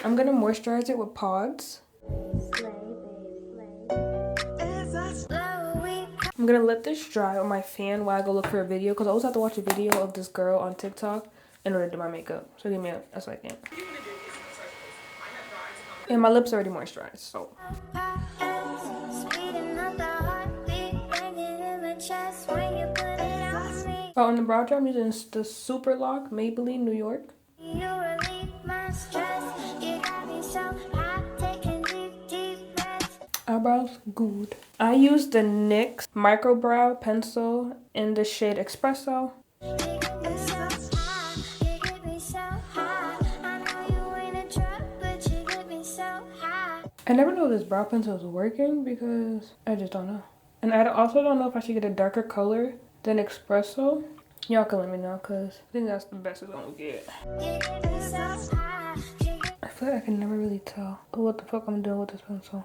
I'm gonna moisturize it with pods. I'm gonna let this dry on my fan while I go look for a video, because I always have to watch a video of this girl on TikTok in order to do my makeup. So give me a second. And my lips are already moisturized, so. Oh, on the brow gel, I'm using the Super Lock Maybelline New York. Eyebrows, good. I use the NYX Micro Brow Pencil in the shade Espresso. I never know this brow pencil is working because I just don't know. And I also don't know if I should get a darker color than Espresso. Y'all can let me know, because I think that's the best it's gonna get. I feel like I can never really tell what the fuck I'm doing with this pencil.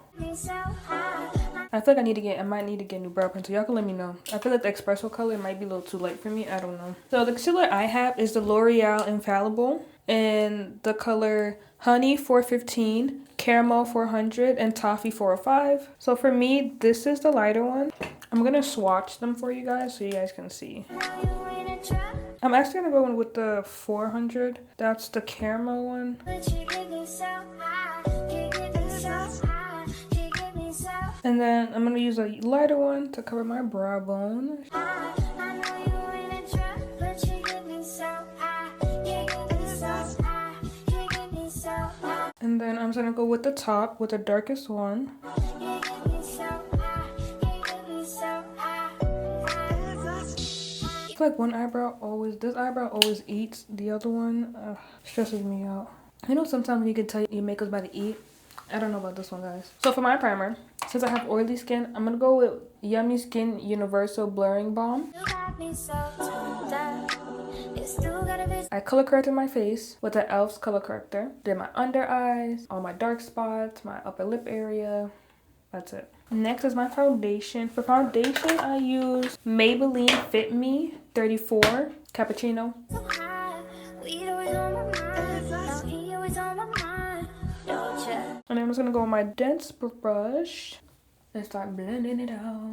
I feel like I might need to get a new brow pencil. Y'all can let me know. I feel like the Espresso color might be a little too light for me. I don't know. So the concealer I have is the L'Oreal Infallible in the color Honey 415, Caramel 400, and Toffee 405. So for me, this is the lighter one. I'm gonna swatch them for you guys so you guys can see. I'm actually gonna go in with the 400. That's the caramel one. And then I'm gonna use a lighter one to cover my brow bone. And then I'm just gonna go with the top, with the darkest one. I feel like this eyebrow always eats the other one. Stresses me out. I know sometimes you can tell your makeup's about to eat. I don't know about this one, guys. So for my primer, since I have oily skin, I'm gonna go with Yummy Skin Universal Blurring Balm. I color corrected my face with the e.l.f.'s color corrector. Did my under eyes, all my dark spots, my upper lip area. That's it. Next is my foundation. For foundation, I use Maybelline Fit Me 34 Cappuccino. And I'm just gonna go with my dense brush and start blending it out.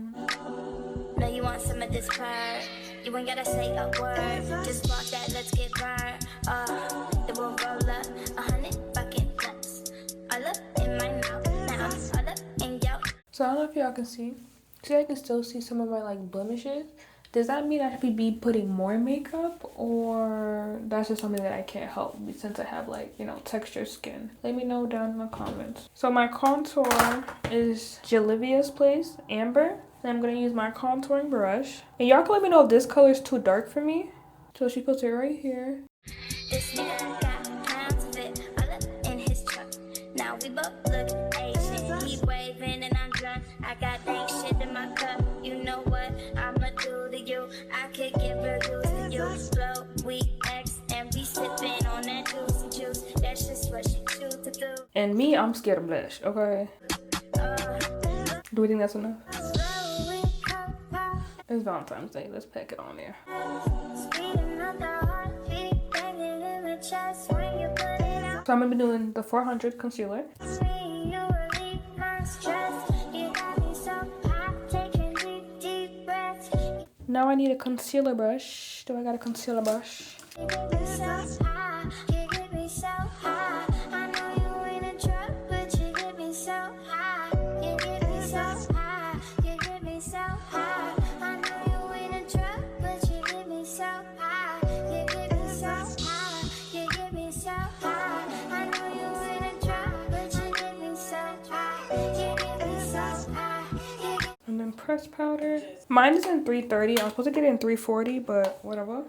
Now you want some of this part. You ain't gotta say a word. Just walk that, let's get burned. It will roll up 100 bucket nuts. All up in my mouth. Now I'm all up in your. So I don't know if y'all can see. See, I can still see some of my like blemishes. Does that mean I should be putting more makeup, or that's just something that I can't help since I have like, you know, textured skin? Let me know down in the comments. So my contour is Jalivia's Place Amber. And I'm going to use my contouring brush. And y'all can let me know if this color is too dark for me. So she puts it right here. This nigga got pounds of it all up in his truck. Now we both look Asian. He waving and I'm drunk. I got dank shit in my cup. You know what I'ma do to you? I could give reviews to you. Blow, we X, and we sipping on that juicy juice. That's just what she choose to do. And me, I'm scared of blush, okay? Do we think that's enough? It's Valentine's Day. Let's pack it on there. So I'm gonna be doing the 400 concealer. Now I need a concealer brush. Do I got a concealer brush? And then press powder. Mine is in 330. I was supposed to get it in 340, but whatever.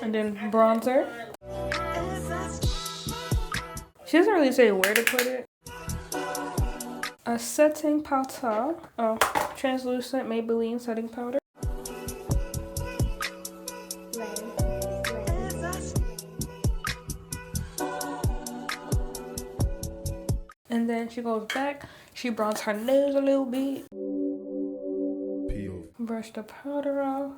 And then bronzer. She doesn't really say where to put it. A setting powder. Oh, translucent Maybelline setting powder. And then she goes back. She bronzes her nose a little bit. POV. Brush the powder off.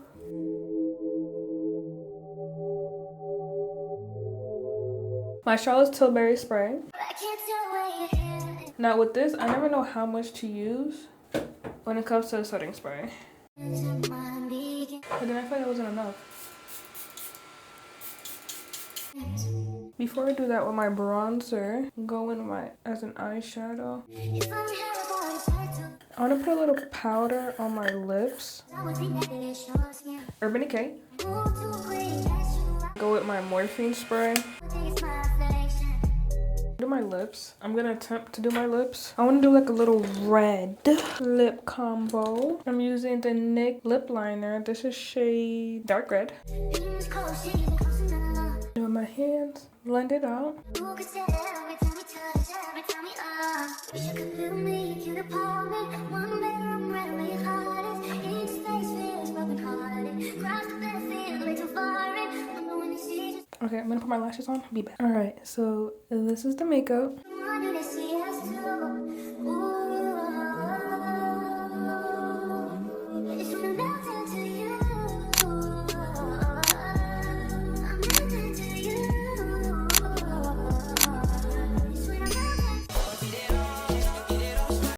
My Charlotte's Tilbury spray. Now with this, I never know how much to use when it comes to the setting spray. But then I feel like it wasn't enough. Before I do that with my bronzer, go in as an eyeshadow. I want to put a little powder on my lips. Urban Decay. Go with my morphine spray. Do my lips. I'm gonna attempt to do my lips. I want to do like a little red lip combo. I'm using the NYX lip liner. This is shade dark red. Do my hands, blend it out. Okay, I'm gonna put my lashes on. Be back. Alright, so this is the makeup.